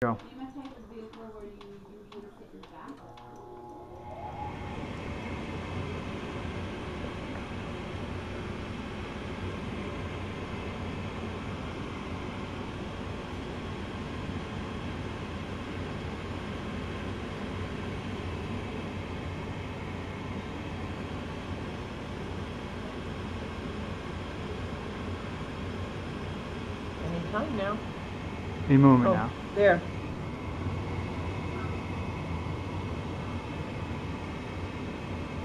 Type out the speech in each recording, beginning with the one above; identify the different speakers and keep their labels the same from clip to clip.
Speaker 1: Go.
Speaker 2: Anytime now.
Speaker 1: Any moment now.
Speaker 2: There.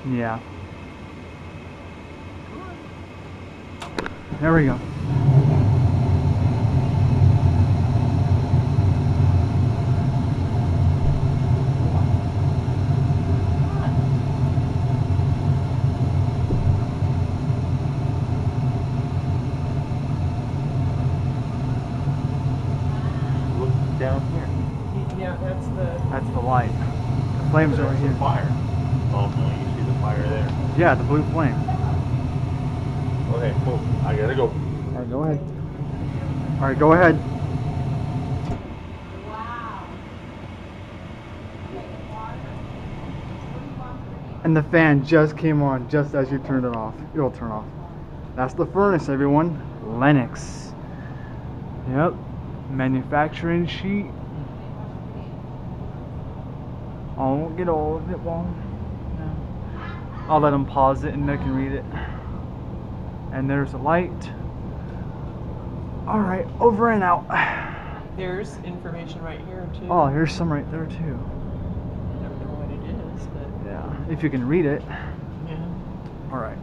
Speaker 1: Yeah. There we go.
Speaker 3: Look down here.
Speaker 2: Yeah,
Speaker 1: That's the light. The flames are right here.
Speaker 3: Fire. Oh no, you see the fire there.
Speaker 1: Yeah, the blue flame.
Speaker 3: Okay, cool. I gotta go.
Speaker 1: Alright, go ahead. Alright, go ahead. And the fan just came on just as you turned it off. It'll turn off. That's the furnace, everyone. Lennox. Yep. Manufacturing sheet. I won't get all of it long. No. I'll let them pause it and they can read it. And there's a light. Alright, over and out.
Speaker 2: There's information right here too.
Speaker 1: Oh, here's some right there too.
Speaker 2: I don't know what it is, but
Speaker 1: Yeah, if you can read it.
Speaker 2: yeah.
Speaker 1: Alright.